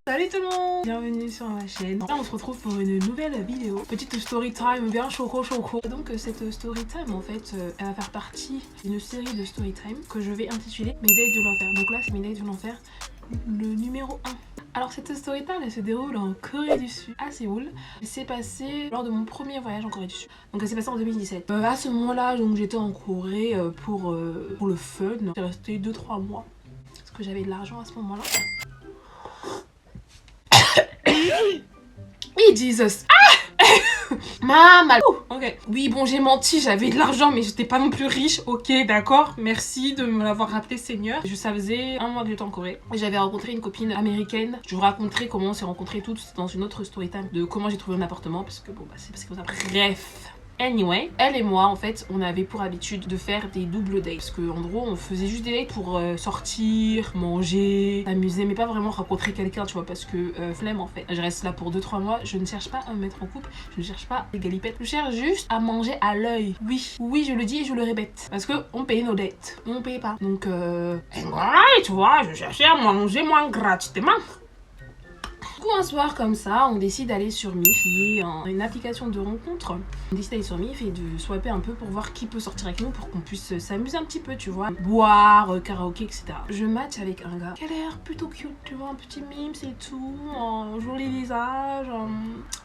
Salut tout le monde, bienvenue sur ma chaîne. Là on se retrouve pour une nouvelle vidéo, petite story time bien choco. Donc cette story time en fait elle va faire partie d'une série de story time que je vais intituler Mes dates de l'enfer. Donc là c'est Mes dates de l'enfer, le numéro 1. Alors cette story time elle se déroule en Corée du Sud, à Séoul. Elle s'est passée lors de mon premier voyage en Corée du Sud. Donc elle s'est passée en 2017. À ce moment-là donc j'étais en Corée pour le fun. J'ai resté 2-3 mois parce que j'avais de l'argent à ce moment-là. Oui, Jesus. Ah Maman. Ok. Oui, bon, j'ai menti, j'avais de l'argent, mais j'étais pas non plus riche. Ok, d'accord. Merci de me l'avoir rappelé, Seigneur. Ça faisait un mois que j'étais en Corée. J'avais rencontré une copine américaine. Je vous raconterai comment on s'est rencontrés toutes dans une autre story time de comment j'ai trouvé un appartement. Parce que bon, bah, c'est parce que ça. Bref. Anyway, elle et moi en fait on avait pour habitude de faire des doubles dates parce qu'en gros on faisait juste des dates pour sortir, manger, s'amuser mais pas vraiment rencontrer quelqu'un tu vois parce que flemme en fait. Je reste là pour 2-3 mois, je ne cherche pas à me mettre en couple, je ne cherche pas des galipettes, je cherche juste à manger à l'œil. Oui je le dis et je le répète parce que on paye nos dettes, on paye pas donc tu vois je cherchais à manger moins gratuitement. Un soir comme ça, on décide d'aller sur Mif, qui est une application de rencontre. On décide d'aller sur Mif et de swapper un peu pour voir qui peut sortir avec nous pour qu'on puisse s'amuser un petit peu, tu vois. Boire, karaoké, etc. Je match avec un gars qui a l'air plutôt cute, tu vois, un petit mime, c'est tout, un joli visage,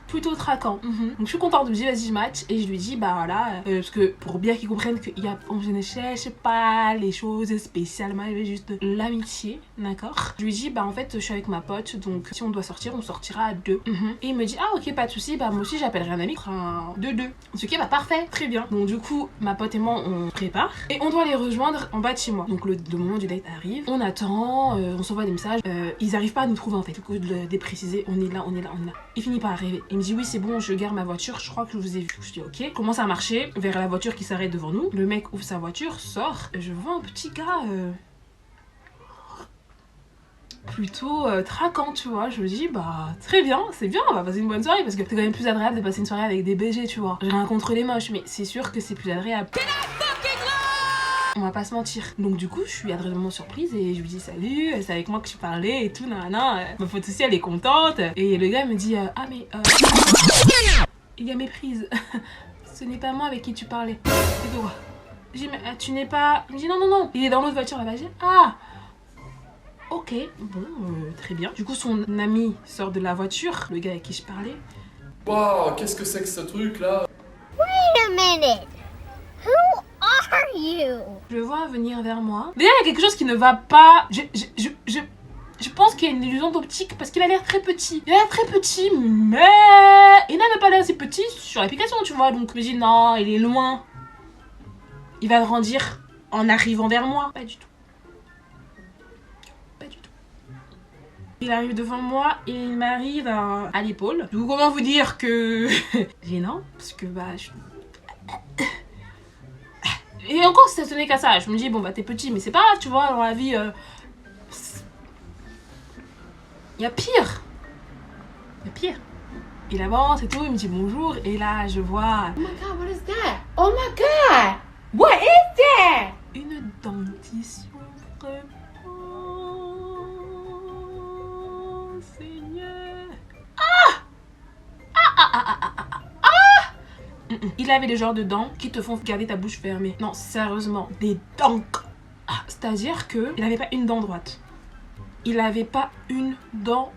plutôt traquant. Donc je suis contente, je me dis vas-y je match et je lui dis bah voilà, parce que pour bien qu'ils comprennent qu'il y a, je ne cherche pas les choses spécialement, il y avait juste l'amitié, d'accord. Je lui dis bah en fait je suis avec ma pote donc si on doit sortir on sortira à 2. Et il me dit ah ok pas de souci, bah moi aussi j'appellerai un ami, un 2-2. Ce qui est bah parfait, très bien. Donc du coup ma pote et moi on prépare et on doit les rejoindre en bas de chez moi. Donc le moment du date arrive, on attend, on s'envoie des messages, ils arrivent pas à nous trouver en fait. Du coup de le dépréciser, on est là. Il finit par arriver. Il me dit oui c'est bon je gare ma voiture, je crois que je vous ai vu. Je dis ok, commence à marcher vers la voiture qui s'arrête devant nous. Le mec ouvre sa voiture, sort, je vois un petit gars plutôt traquant tu vois. Je me dis bah très bien, c'est bien, on va passer une bonne soirée parce que c'est quand même plus agréable de passer une soirée avec des BG tu vois. J'ai rien contre les moches mais c'est sûr que c'est plus agréable. On va pas se mentir. Donc du coup je suis agréablement surprise et je lui dis salut, c'est avec moi que tu parlais et tout, nanana. Ma pote aussi elle est contente. Et le gars me dit ah mais il y a méprise. Ce n'est pas moi avec qui tu parlais. C'est toi. J'ai dit mais tu n'es pas. Il me dit non. Il est dans l'autre voiture là-bas. J'ai dit ah ok, bon, très bien. Du coup, son ami sort de la voiture, le gars avec qui je parlais. Waouh, qu'est-ce que c'est que ce truc là? Wait a minute. Who are you? Je le vois venir vers moi. Déjà, il y a quelque chose qui ne va pas. Je pense qu'il y a une illusion d'optique parce qu'il a l'air très petit. Il a l'air très petit, mais il n'avait pas l'air assez petit sur l'application, tu vois. Donc, je me dis non, il est loin. Il va grandir en arrivant vers moi. Pas du tout. Il arrive devant moi et il m'arrive à l'épaule. Du coup, comment vous dire que gênant parce que bah et encore ça tenait qu'à ça. Je me dis bon bah t'es petit mais c'est pas grave tu vois dans la vie. Il y a pire. Il avance et tout, il me dit bonjour et là je vois. Oh my god, what is that? Oh my god, what is that? Une dentition vraiment. Il avait des genres de dents qui te font garder ta bouche fermée. Non, sérieusement, des dents. C'est-à-dire que il avait pas une dent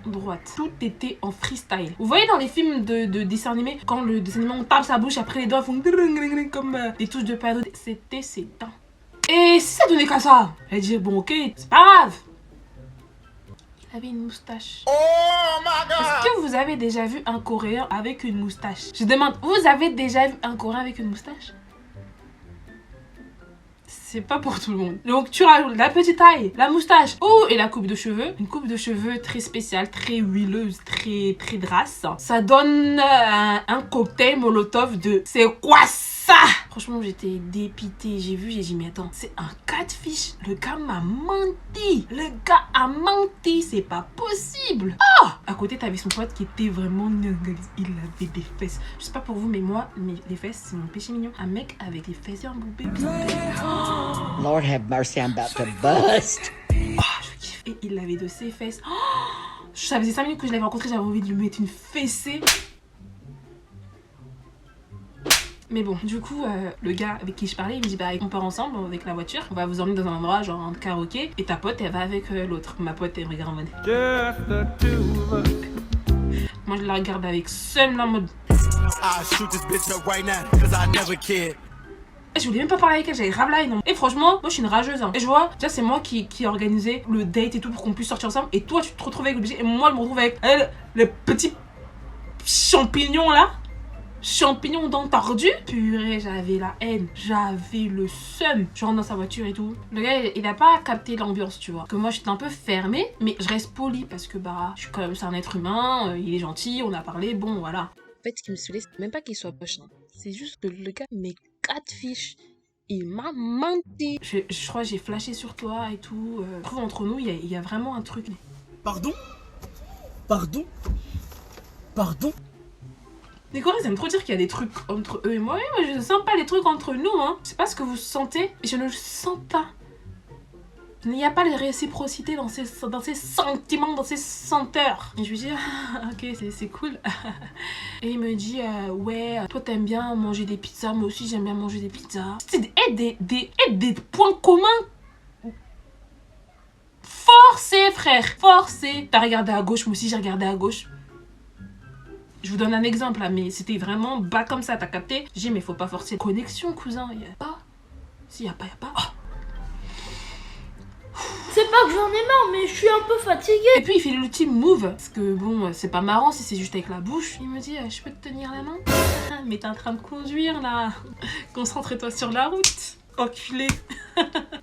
droite. Tout était en freestyle. Vous voyez dans les films de dessins animés, quand le dessin animé on tape sa bouche, après les dents font comme des touches de piano. C'était ses dents. Et si ça donnait qu'à ça, elle dit bon ok, c'est pas grave. Il avait une moustache. Oh my god! Est-ce que vous avez déjà vu un Coréen avec une moustache? Je demande, vous avez déjà vu un Coréen avec une moustache? C'est pas pour tout le monde. Donc tu rajoutes la petite taille, la moustache, et la coupe de cheveux. Une coupe de cheveux très spéciale, très huileuse, très grasse. Ça donne un cocktail molotov de c'est quoi ça? Franchement, j'étais dépitée. J'ai vu, j'ai dit, mais attends, c'est un catfish. Le gars m'a menti. Le gars a menti. C'est pas possible. Ah! À côté, t'avais son pote qui était vraiment... Il avait des fesses. Je sais pas pour vous, mais moi, les fesses, c'est mon péché mignon. Un mec avec les fesses embourbées. Oh! Lord have mercy, I'm about to bust. Oh, je kiffe. Et il avait de ses fesses. Oh, ça faisait 5 minutes que je l'avais rencontré, j'avais envie de lui mettre une fessée. Mais bon, du coup, le gars avec qui je parlais, il me dit bah on part ensemble avec la voiture, on va vous emmener dans un endroit genre un karaoké et ta pote elle va avec l'autre. Ma pote elle me regarde en mode. Moi je la regarde avec seul en mode. Je voulais même pas parler avec elle, j'avais grave la haine. Et franchement, moi je suis une rageuse. Hein. Et je vois, déjà c'est moi qui ai organisé le date et tout pour qu'on puisse sortir ensemble. Et toi tu te retrouves avec l'objet et moi je me retrouve avec elle, le petit champignon là. Champignon dans tordu. Purée, j'avais la haine. J'avais le seum. Je rentre dans sa voiture et tout. Le gars, il a pas capté l'ambiance, tu vois. Que moi, j'étais un peu fermée. Mais je reste polie parce que, bah, je suis quand même, c'est un être humain. Il est gentil, on a parlé, bon, voilà. En fait, ce qui me saoulait, c'est même pas qu'il soit poche. Hein. C'est juste que le gars, mes 4 fiches. Il m'a menti. Je crois que j'ai flashé sur toi et tout. Je trouve entre nous, il y a vraiment un truc. Pardon? Pardon? Pardon? Les Coréens, ils aiment trop dire qu'il y a des trucs entre eux et moi. Oui, moi, je ne sens pas les trucs entre nous, hein. Je sais pas ce que vous sentez, je ne le sens pas. Il n'y a pas de réciprocité dans ces sentiments, dans ces senteurs. Et je lui dis, ah, ok, c'est cool. Et il me dit, ouais, toi t'aimes bien manger des pizzas, moi aussi j'aime bien manger des pizzas. C'est des points communs. Forcé, frère, forcé. T'as regardé à gauche, moi aussi j'ai regardé à gauche. Je vous donne un exemple là, mais c'était vraiment bas comme ça, t'as capté? J'ai dit mais faut pas forcer. Connexion cousin, y a pas. S'il y a pas, Oh. C'est pas que j'en ai marre, mais je suis un peu fatiguée. Et puis il fait l'ultime move, parce que bon, c'est pas marrant si c'est juste avec la bouche. Il me dit, je peux te tenir la main? Mais t'es en train de conduire là. Concentre-toi sur la route. Enculé.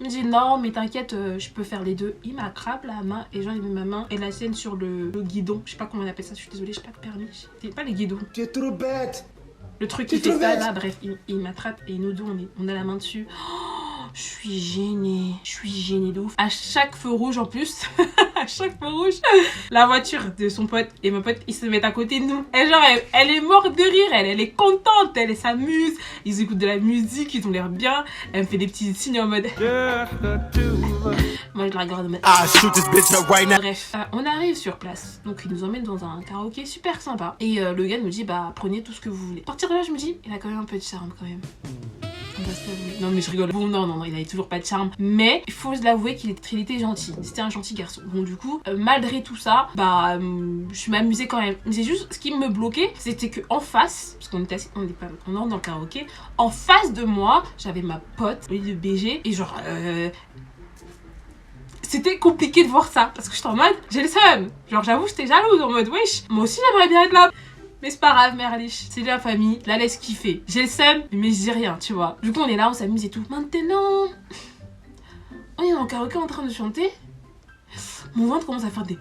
Il me dit non mais t'inquiète, je peux faire les deux. Il m'attrape la main et j'en ai mis ma main et la sienne sur le guidon. Je sais pas comment on appelle ça, je suis désolée, j'ai pas de permis. C'est pas les guidons. Tu es trop bête. Le truc qui fait ça là, bref, il m'attrape et nous deux on a la main dessus. Oh, je suis gênée de ouf. À chaque feu rouge en plus, à chaque feu rouge, la voiture de son pote et mon pote ils se mettent à côté de nous. Et genre elle est morte de rire, elle est contente, elle s'amuse, ils écoutent de la musique, ils ont l'air bien. Elle me fait des petits signes en mode. Moi je la regarde en mode. Bref, on arrive sur place, donc il nous emmène dans un karaoké super sympa. Et le gars nous dit bah prenez tout ce que vous voulez. À partir de là je me dis il a quand même un peu de charme quand même. Non mais je rigole. Bon non, il avait toujours pas de charme. Mais il faut l'avouer qu'il était gentil. C'était un gentil garçon. Bon du coup, malgré tout ça, bah je m'amusais quand même. C'est juste ce qui me bloquait, c'était que en face, parce qu'on était assis, on rentre dans le karaoké, en face de moi, j'avais ma pote, le BG, et genre c'était compliqué de voir ça. Parce que j'étais en mode, j'ai le seum. Genre j'avoue, j'étais jalouse en mode wesh, moi aussi j'aimerais bien être là. Mais c'est pas grave, Merlich, c'est de la famille, la laisse kiffer. J'ai le seum, mais je dis rien, tu vois. Du coup, on est là, on s'amuse et tout. Maintenant, on est dans le karaoké en train de chanter. Mon ventre commence à faire des.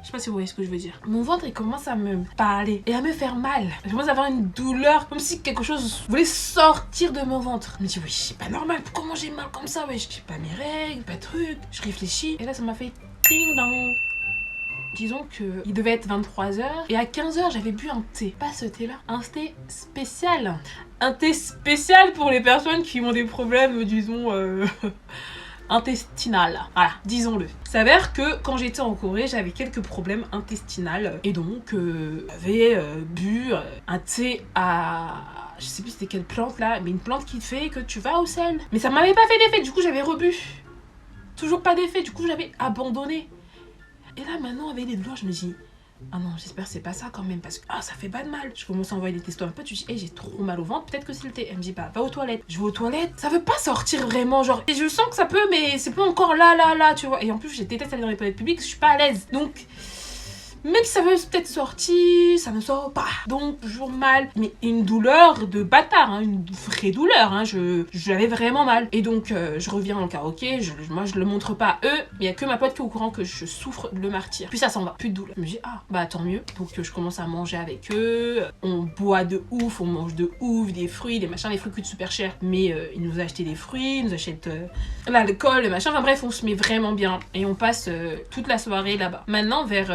Je sais pas si vous voyez ce que je veux dire. Mon ventre, il commence à me parler et à me faire mal. Je commence à avoir une douleur, comme si quelque chose voulait sortir de mon ventre. Je me dis, oui, c'est pas normal, pourquoi moi j'ai mal comme ça? Ouais, je dis pas mes règles, pas de trucs. Je réfléchis et là, ça m'a fait ding dong. Disons qu'il devait être 23h et à 15h, j'avais bu un thé. Pas ce thé-là, un thé spécial. Un thé spécial pour les personnes qui ont des problèmes, disons. Intestinal, voilà, disons-le. S'avère que quand j'étais en Corée, j'avais quelques problèmes intestinaux et donc j'avais bu un thé à... Je sais plus c'était quelle plante là, mais une plante qui fait que tu vas au sel. Mais ça m'avait pas fait d'effet, du coup j'avais rebu. Toujours pas d'effet, du coup j'avais abandonné. Et là maintenant avec les douleurs, je me dis... Ah non, j'espère que c'est pas ça quand même parce que ça fait pas de mal. Je commence à envoyer des textos à un pote, je dis hey, j'ai trop mal au ventre, peut-être que c'est le thé. Elle me dit bah va aux toilettes. Je vais aux toilettes, ça veut pas sortir vraiment genre. Et je sens que ça peut mais c'est pas encore là, tu vois. Et en plus je déteste aller dans les toilettes publiques, je suis pas à l'aise. Donc Même si ça veut peut-être sortir, ça ne sort pas. Donc, toujours mal. Mais une douleur de bâtard, hein, une vraie douleur. Hein, j'avais vraiment mal. Et donc, je reviens dans le karaoké. Moi, je le montre pas à eux. Il y a que ma pote qui est au courant que je souffre de le martyre. Puis ça s'en va. Plus de douleur. Je me dis, ah, bah tant mieux. Donc, je commence à manger avec eux. On boit de ouf, on mange de ouf, des fruits, des machins. Les fruits coûtent super cher. Mais ils nous achètent des fruits, ils nous achètent l'alcool, le machin. Enfin bref, on se met vraiment bien. Et on passe toute la soirée là-bas. Maintenant, vers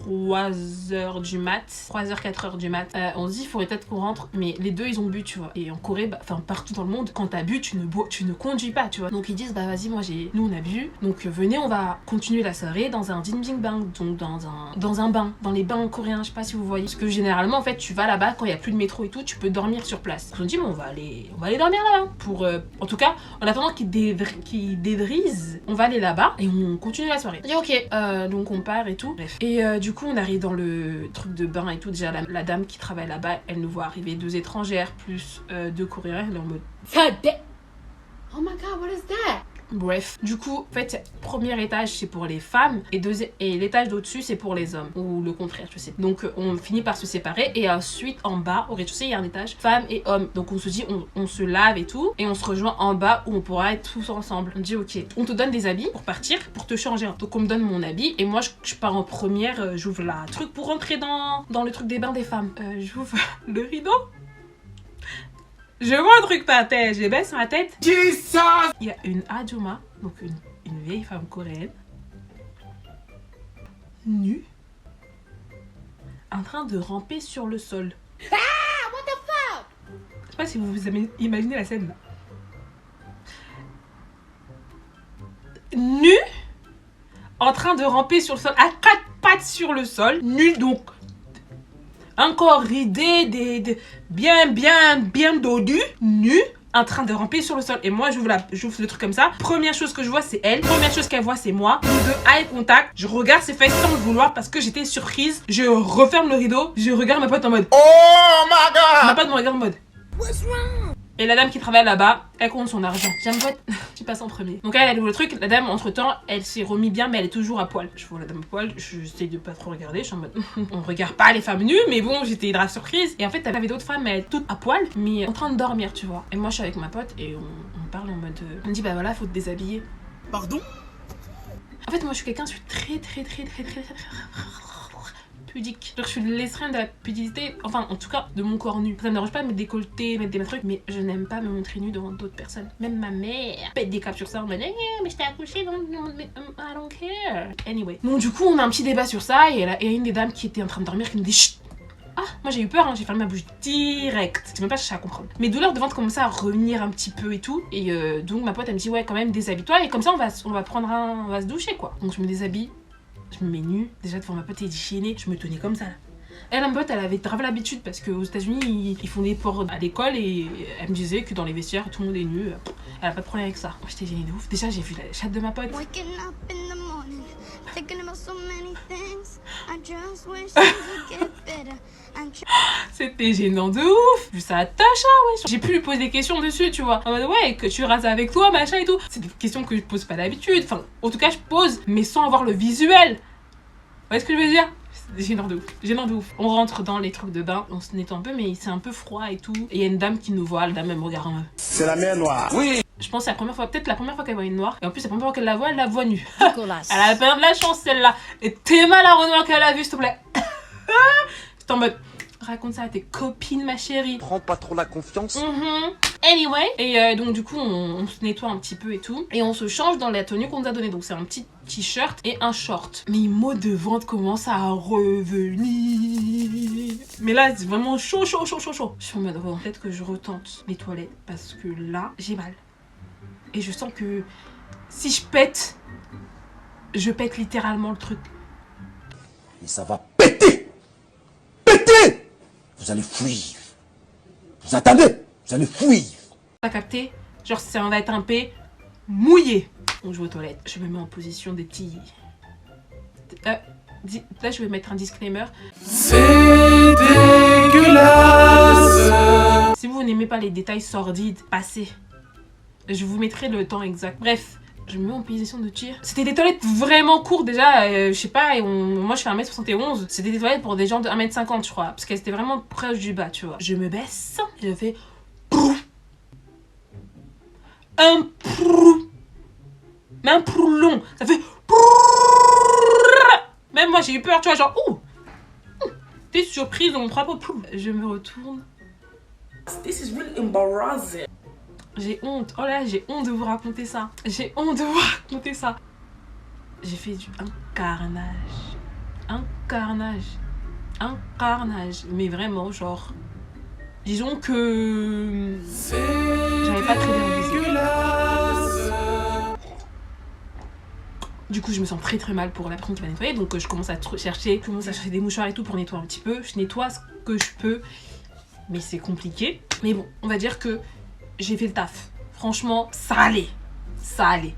3h du mat, 3h, 4h du mat, on se dit, il faudrait peut-être qu'on rentre. Mais les deux, ils ont bu, tu vois. Et en Corée, enfin partout dans le monde, quand t'as bu, tu ne conduis pas, tu vois. Donc ils disent, bah vas-y, nous on a bu. Donc venez, on va continuer la soirée dans un Jinbing Bang. Donc dans un bain, dans les bains coréens, je sais pas si vous voyez. Parce que généralement, en fait, tu vas là-bas, quand il y a plus de métro et tout, tu peux dormir sur place. Donc on dit, bon, on va aller dormir là-bas. Pour, en tout cas, en attendant qu'il dédrise, on va aller là-bas et on continue la soirée. On dit, ok, donc on part et tout. Bref. Et du coup, on arrive dans le truc de bain et tout. Déjà, la dame qui travaille là-bas, elle nous voit arriver 2 étrangères plus 2 coréens. Elle est en mode, oh my god, what is that? Bref, du coup, en fait, premier étage c'est pour les femmes et l'étage d'au-dessus c'est pour les hommes, ou le contraire, je sais. Donc on finit par se séparer et ensuite en bas, au rez-de-chaussée, il y a un étage femmes et hommes. Donc on se dit, on se lave et tout, et on se rejoint en bas où on pourra être tous ensemble. On dit ok, on te donne des habits pour partir, pour te changer. Donc on me donne mon habit et moi je pars en première, j'ouvre la truc pour rentrer dans le truc des bains des femmes. J'ouvre le rideau. Je vois un truc par terre, je baisse ma tête. Jesus! Il y a une Ajuma, donc une vieille femme coréenne, nue, en train de ramper sur le sol. Ah! What the fuck? Je sais pas si vous imaginez la scène là. Nue, en train de ramper sur le sol, à 4 pattes sur le sol, nue donc. Encore ridé, bien dodu, nu, en train de ramper sur le sol. Et moi, j'ouvre le truc comme ça. Première chose que je vois, c'est elle. Première chose qu'elle voit, c'est moi. Nous deux, eye contact. Je regarde ses fesses sans le vouloir parce que j'étais surprise. Je referme le rideau. Je regarde ma pote en mode, oh my god! Ma pote me regarde en mode, what's wrong? Et la dame qui travaille là-bas, elle compte son argent. J'aime pas. Tu passes en premier. Donc elle ouvre le truc. La dame, entre temps, elle s'est remis bien, mais elle est toujours à poil. Je vois la dame à poil. J'essaie de pas trop regarder. Je suis en mode, on regarde pas les femmes nues, mais bon, j'étais grave surprise. Et en fait, elle avait d'autres femmes, mais toutes à poil, mais en train de dormir, tu vois. Et moi, je suis avec ma pote et on parle en mode. On me dit, bah voilà, faut te déshabiller. Pardon? En fait, moi, je suis quelqu'un, je suis très pudique. Genre, je suis l'extrême de la pudicité, enfin, en tout cas, de mon corps nu. Ça me dérange pas de me décolleter, mettre des trucs, mais je n'aime pas me montrer nu devant d'autres personnes. Même ma mère pète des câbles sur ça, en mode, mais je t'ai accouché, donc, I don't care. Anyway. Donc, du coup, on a un petit débat sur ça, et il y a une des dames qui était en train de dormir qui me dit, chut. Ah, moi j'ai eu peur, hein, j'ai fermé ma bouche direct. J'ai même pas cherché à comprendre. Mes douleurs de ventre commençaient à revenir un petit peu et tout. Et donc ma pote elle me dit ouais quand même déshabille-toi et comme ça on va se doucher quoi. Donc je me déshabille, je me mets nue. Déjà devant ma pote elle est déchaînée, je me tenais comme ça là. Elle, ma pote, elle avait grave l'habitude parce qu'aux États-Unis ils font des ports à l'école et elle me disait que dans les vestiaires tout le monde est nu. Elle a pas de problème avec ça. Moi j'étais gênée de ouf. Déjà j'ai vu la chatte de ma pote. C'était gênant de ouf. Vu ça attache ouais. J'ai pu lui poser des questions dessus, tu vois. En mode ouais, que tu rases avec toi, machin et tout. C'est des questions que je pose pas d'habitude. Enfin, en tout cas, je pose, mais sans avoir le visuel. Vous voyez ce que je veux dire? Gênant de ouf. On rentre dans les trucs de bain, on se nettoie un peu, mais c'est un peu froid et tout. Et il y a une dame qui nous voit, la dame elle me regarde en mode. C'est la mer Noire. Oui. Je pense que c'est peut-être la première fois qu'elle voit une noire. Et en plus, la première fois qu'elle la voit nue. Elle a pas de la chance celle-là. Et t'es mal à Renoir qu'elle a vu, s'il te plaît. J'étais en mode, raconte ça à tes copines, ma chérie. Prends pas trop la confiance. Anyway, et donc du coup, on se nettoie un petit peu et tout. Et on se change dans la tenue qu'on nous a donnée. Donc c'est un petit t-shirt et un short. Mes maux de ventre commencent à revenir. Mais là, c'est vraiment chaud. Je suis en mode, oh, peut-être que je retente les toilettes parce que là, j'ai mal. Et je sens que si je pète littéralement le truc. Et ça va péter. Péter. Vous allez fuir. Vous attendez. Vous allez fuir. T'as capté? Genre ça va être un P mouillé. Donc je vais aux toilettes. Je me mets en position des petits... là je vais mettre un disclaimer. C'est dégueulasse. Si vous n'aimez pas les détails sordides, passez. Je vous mettrai le temps exact. Bref, Je me mets en position de tir. C'était des toilettes vraiment courtes déjà, je sais pas, moi je fais 1m71. C'était des toilettes pour des gens de 1m50 je crois, parce qu'elles étaient vraiment proches du bas, tu vois. Je me baisse et je fais prouf. Un prouf. Mais un prouf long. Ça fait prouf. Même moi j'ai eu peur, tu vois, genre ouh. T'es surprise dans mon propre prouf. Je me retourne. This is really embarrassing. J'ai honte. Oh là, j'ai honte de vous raconter ça. J'ai honte de vous raconter ça. J'ai fait un carnage. Un carnage. Un carnage. Mais vraiment, genre... Disons que... J'avais pas très bien visé. Du coup, je me sens très très mal pour la personne qui va nettoyer. Donc, je commence à chercher des mouchoirs et tout pour nettoyer un petit peu. Je nettoie ce que je peux. Mais c'est compliqué. Mais bon, on va dire que j'ai fait le taf. Franchement, ça allait. Ça allait.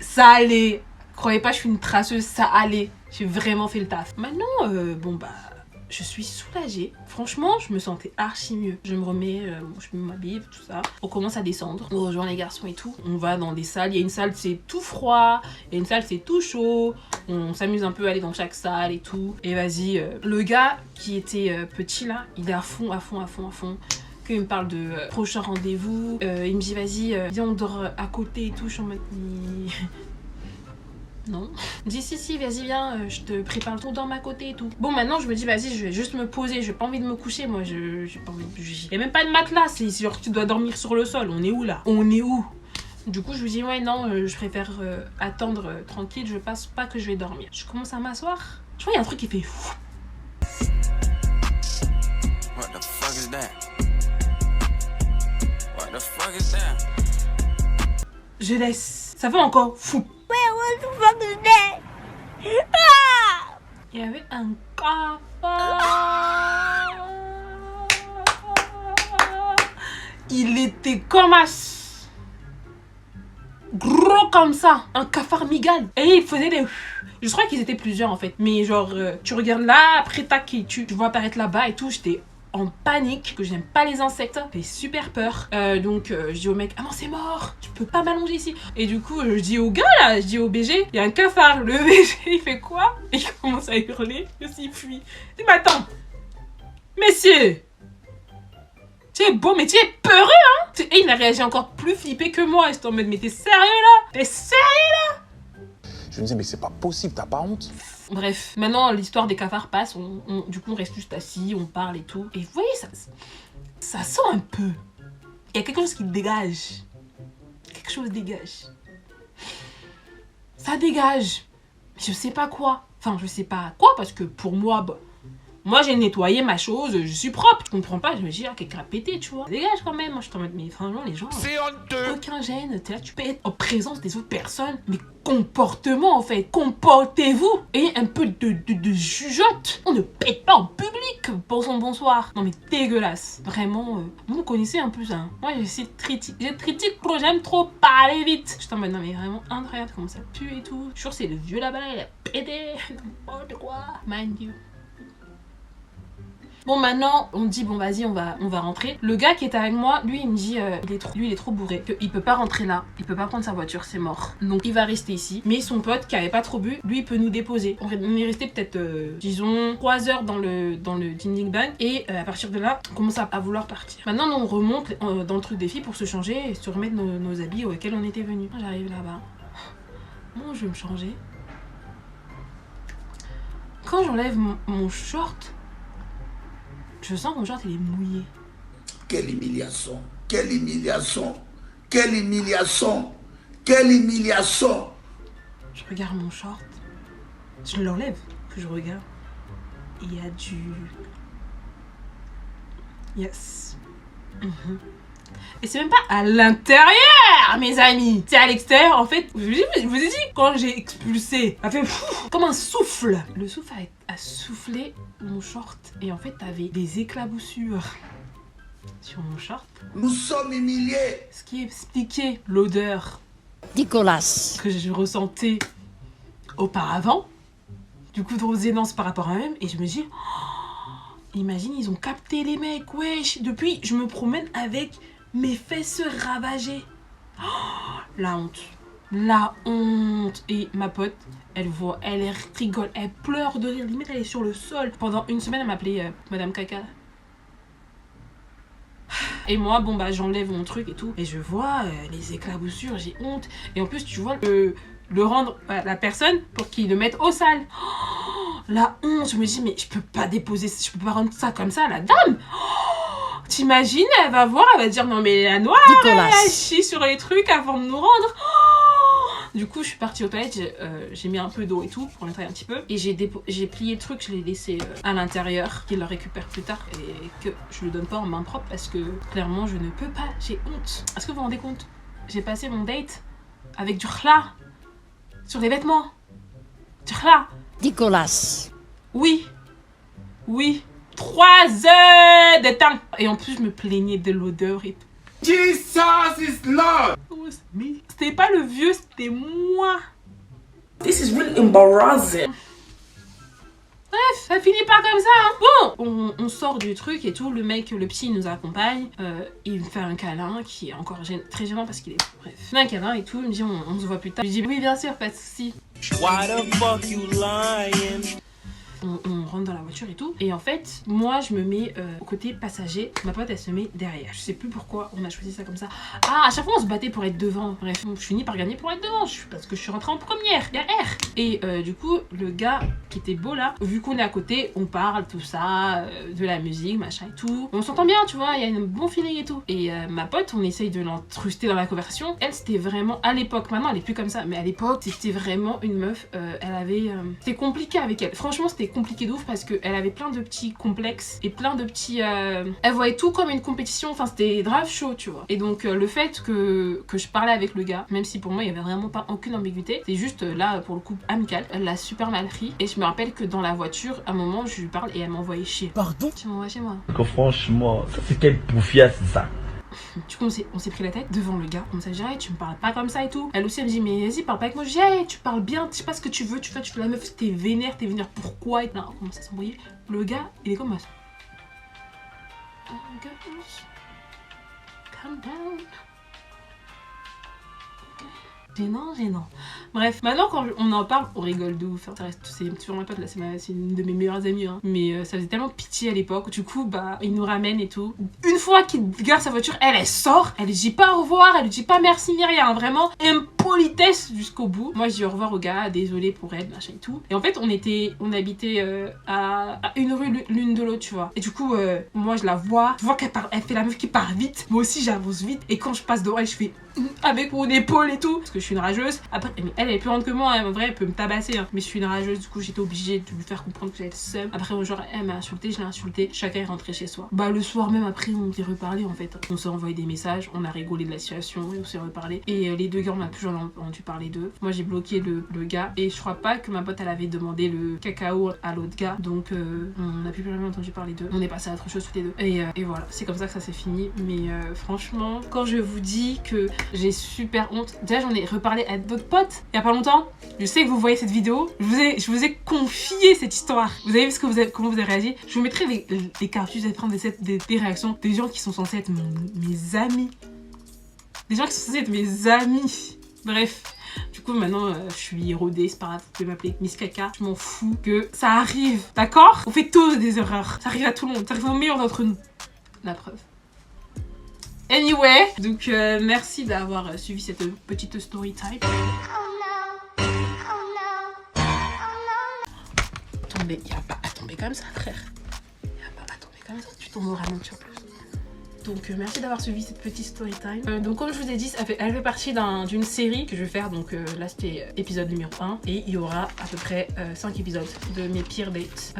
Ça allait. Croyez pas, je suis une traceuse, ça allait. J'ai vraiment fait le taf. Maintenant, bon bah, je suis soulagée. Franchement, je me sentais archi mieux. Je me remets, je m'habille, tout ça. On commence à descendre. On rejoint les garçons et tout. On va dans des salles. Il y a une salle, c'est tout froid. Il y a une salle, c'est tout chaud. On s'amuse un peu à aller dans chaque salle et tout. Et vas-y, le gars qui était petit là, il est à fond. Qu'il me parle de prochain rendez-vous. Il me dit, vas-y, viens, on dort à côté et tout. Je suis en mode... Non. Il me dit si, vas-y viens, je te prépare tout, dorme à côté et tout. Bon maintenant je me dis vas-y, je vais juste me poser, j'ai pas envie de me coucher, moi j'ai pas envie de... Il y a même pas de matelas, c'est genre tu dois dormir sur le sol, on est où là? On est où? Du coup je me dis ouais non, je préfère attendre tranquille, je pense pas que je vais dormir. Je commence à m'asseoir, je vois il y a un truc qui fait fou. What the fuck is that? What the fuck is that? Je laisse, ça fait encore fou. What the fuck is that? Ah! Il y avait un cafard. Il était comme as. Gros comme ça. Un cafard migale. Et il faisait des... Je crois qu'ils étaient plusieurs en fait. Mais genre, tu regardes là, après tac, tu vois apparaître là-bas et tout. J'étais en panique, que j'aime pas les insectes, j'ai super peur. Donc je dis au mec, ah non c'est mort, tu peux pas m'allonger ici. Et du coup je dis au gars là, je dis au BG, il y a un cafard. Le BG il fait quoi? Et il commence à hurler, il s'y fuit. Je dis mais attends, messieurs, tu es beau mais tu es peureux hein. Et il a réagi encore plus flippé que moi. J'étais en mode mais t'es sérieux là? T'es sérieux là? Je me disais mais c'est pas possible, t'as pas honte? Bref, maintenant l'histoire des cafards passe, du coup on reste juste assis, on parle et tout. Et vous voyez, ça sent un peu. Il y a quelque chose qui dégage. Quelque chose dégage. Ça dégage. Je sais pas quoi. Enfin, je sais pas quoi parce que pour moi, bah, moi j'ai nettoyé ma chose, je suis propre. Je comprends pas, je me dis, ah, quelqu'un a pété, tu vois. Ça dégage quand même. Moi je t'en mets, mais franchement, les gens. C'est honteux! Aucun gêne, t'es là, tu peux être en présence des autres personnes, mais comportement en fait, comportez-vous et un peu de jugeote. On ne pète pas en public pour son bonsoir. Non mais dégueulasse, vraiment. Vous me connaissez un peu ça. Hein. Moi j'ai critique pour j'aime trop parler vite. Je t'en mode non mais vraiment incroyable comment ça pue et tout. Je suis sûr c'est le vieux là-bas, il a pété, n'importe quoi. Mind you. Bon maintenant on dit bon vas-y on va rentrer. Le gars qui était avec moi, lui il me dit il est trop bourré, qu'il peut pas rentrer là, il peut pas prendre sa voiture, c'est mort. Donc il va rester ici. Mais son pote qui avait pas trop bu, lui il peut nous déposer. On est resté peut-être disons 3 heures dans le ding bang et à partir de là on commence à vouloir partir. Maintenant on remonte dans le truc des filles pour se changer et se remettre nos habits auxquels on était venus. J'arrive là-bas. Bon je vais me changer. Quand j'enlève mon short, je sens que mon short il est mouillé. Quelle humiliation! Quelle humiliation! Quelle humiliation! Quelle humiliation! Je regarde mon short. Je l'enlève, que je regarde. Il y a du... Yes. Et c'est même pas à l'intérieur, mes amis. C'est à l'extérieur, en fait. Je vous ai dit, quand j'ai expulsé, ça fait comme un souffle. Le souffle a soufflé mon short. Et en fait, t'avais des éclaboussures sur mon short. Nous sommes humiliés. Ce qui expliquait l'odeur Dégueulasse. que je ressentais auparavant. Du coup, de gênance par rapport à eux-mêmes. Et je me dis, oh, imagine, ils ont capté les mecs, wesh. Depuis, je me promène avec mes fesses ravagées. Oh, la honte. La honte. Et ma pote, elle voit, elle rigole, elle pleure de rire, limite elle est sur le sol. Pendant une semaine, elle m'appelait Madame Caca. Et moi, bon bah j'enlève mon truc et tout. Et je vois les éclaboussures, j'ai honte. Et en plus, tu vois, le rendre à la personne pour qu'il le mette au sale. Oh, la honte, je me dis, mais je peux pas déposer, je peux pas rendre ça comme ça à la dame. Oh, t'imagines, elle va voir, elle va dire, non mais la noire, elle chie sur les trucs avant de nous rendre. Oh, du coup, je suis partie aux toilettes, j'ai mis un peu d'eau et tout pour nettoyer un petit peu. Et j'ai plié le truc, je l'ai laissé à l'intérieur, qu'il le récupère plus tard. Et que je le donne pas en main propre parce que clairement, je ne peux pas, j'ai honte. Est-ce que vous vous rendez compte? J'ai passé mon date avec du khla sur les vêtements. Du khla. Nicolas. Oui. Oui. 3 heures de temps. Et en plus, je me plaignais de l'odeur et tout. Jesus is Lord. Oh, mais c'était pas le vieux, c'était moi. This is really embarrassing. Bref, ça finit pas comme ça, hein. Bon, on sort du truc et tout, le mec, le psy nous accompagne, il me fait un câlin qui est encore très gênant parce qu'il est... Bref, il me fait un câlin et tout, il me dit on se voit plus tard. Je lui dis oui bien sûr, pas de soucis. Why the fuck you lying? On rentre dans la voiture et tout. Et en fait, moi, je me mets au côté passager. Ma pote, elle se met derrière. Je sais plus pourquoi on a choisi ça comme ça. Ah, à chaque fois, on se battait pour être devant. Bref, je finis par gagner pour être devant. Parce que je suis rentrée en première. Derrière. Et du coup, le gars qui était beau là, vu qu'on est à côté, on parle, tout ça, de la musique, machin et tout. On s'entend bien, tu vois, il y a un bon feeling et tout. Et ma pote, on essaye de l'entruster dans la conversation. Elle, c'était vraiment à l'époque. Maintenant, elle est plus comme ça. Mais à l'époque, c'était vraiment une meuf. Elle avait... C'était compliqué avec elle. Franchement, c'était compliqué de ouf parce qu'elle avait plein de petits complexes et plein de petits... Elle voyait tout comme une compétition, enfin c'était grave chaud, tu vois. Et donc le fait que je parlais avec le gars, même si pour moi il y avait vraiment pas aucune ambiguïté, c'est juste là pour le coup amical, elle l'a super mal pris. Et je me rappelle que dans la voiture, à un moment je lui parle et elle m'envoyait chier. Pardon? Tu m'envoies chez moi. Que franchement, ça c'est quelle poufiasse ça. Du coup on s'est pris la tête devant le gars, comme ça, je dis hey, tu me parles pas comme ça et tout. Elle aussi elle me dit mais vas-y parle pas avec moi. Je dis hey, tu parles bien, je sais pas ce que tu veux, tu fais la meuf, t'es vénère pourquoi? Et là on commence à s'embrouiller. Le gars il est comme ça. Oh gosh, calm down. Gênant. Bref, maintenant quand on en parle, on rigole de ouf. Hein. C'est toujours ma pote là, c'est une de mes meilleures amies. Hein. Mais ça faisait tellement pitié à l'époque. Du coup, bah, il nous ramène et tout. Une fois qu'il garde sa voiture, elle sort. Elle lui dit pas au revoir, elle lui dit pas merci ni rien. Vraiment, impolitesse jusqu'au bout. Moi, je dis au revoir au gars, désolé pour elle, machin et tout. Et en fait, on habitait à une rue l'une de l'autre, tu vois. Et du coup, moi, je la vois. Je vois qu'elle fait la meuf qui part vite. Moi aussi, j'avance vite. Et quand je passe devant elle, je fais avec mon épaule et tout. Parce que je suis une rageuse. Après, elle est plus grande que moi, hein. En vrai, elle peut me tabasser. Hein. Mais je suis une rageuse, du coup, j'étais obligée de lui faire comprendre que j'avais le seum. Après, genre, elle m'a insulté, je l'ai insulté. Chacun est rentré chez soi. Bah, le soir même, après, on s'est reparlé en fait. On s'est envoyé des messages, on a rigolé de la situation et on s'est reparlé. Et les deux gars, on a plus entendu parler d'eux. Moi, j'ai bloqué le gars. Et je crois pas que ma pote, elle avait demandé le cacao à l'autre gars. Donc, on n'a plus jamais entendu parler d'eux. On est passé à autre chose tous les deux. Et voilà, c'est comme ça que ça s'est fini. Mais franchement, quand je vous dis que j'ai super honte, déjà, j'en ai reparlé à d'autres potes il y a pas longtemps. Je sais que vous voyez cette vidéo. Je vous ai confié cette histoire. Vous avez vu comment vous avez réagi. Je vous mettrai des cartouches, vous allez prendre des réactions des gens qui sont censés être mes amis. Des gens qui sont censés être mes amis. Bref. Du coup, maintenant, je suis rodée, c'est pas grave, vous pouvez m'appeler Miss Caca. Je m'en fous que ça arrive, d'accord? On fait tous des erreurs. Ça arrive à tout le monde. Ça arrive aux meilleurs d'entre nous. La preuve. Anyway, donc merci d'avoir suivi cette petite story time. Attendez, il n'y a pas à tomber comme ça, frère. Il n'y a pas à tomber comme ça, tu tombes vraiment sur plus. Donc merci d'avoir suivi cette petite story time. Donc comme je vous ai dit, elle fait partie d'une série que je vais faire. Donc là c'était épisode numéro 1. Et il y aura à peu près 5 épisodes de mes pires dates.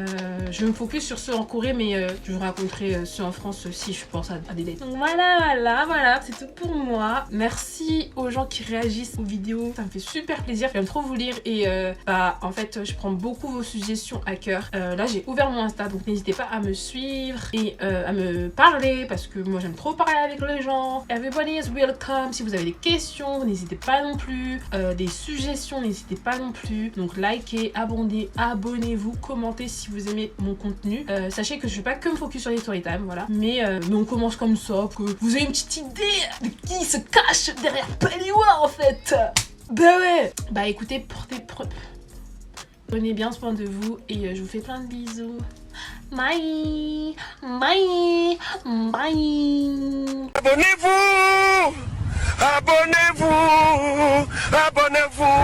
Je vais me focus sur ceux en Corée, mais je vous raconterai ceux en France si je pense à des dates. Donc voilà, c'est tout pour moi. Merci aux gens qui réagissent aux vidéos. Ça me fait super plaisir. J'aime trop vous lire. Et en fait, je prends beaucoup vos suggestions à cœur. Là j'ai ouvert mon Insta, donc n'hésitez pas à me suivre et à me parler parce que moi j'aime trop parler avec les gens. Everybody is welcome. Si vous avez des questions, n'hésitez pas non plus. Des suggestions, n'hésitez pas non plus. Donc likez, abonnez-vous, commentez si vous aimez mon contenu. Sachez que je vais pas que me focus sur les storytime, voilà. Mais on commence comme ça, que vous avez une petite idée de qui se cache derrière Paliwa en fait. Bah ouais. Bah écoutez, prenez bien soin de vous et je vous fais plein de bisous. Bye. Bye. Bye. Abonnez-vous. Abonnez-vous. Abonnez-vous.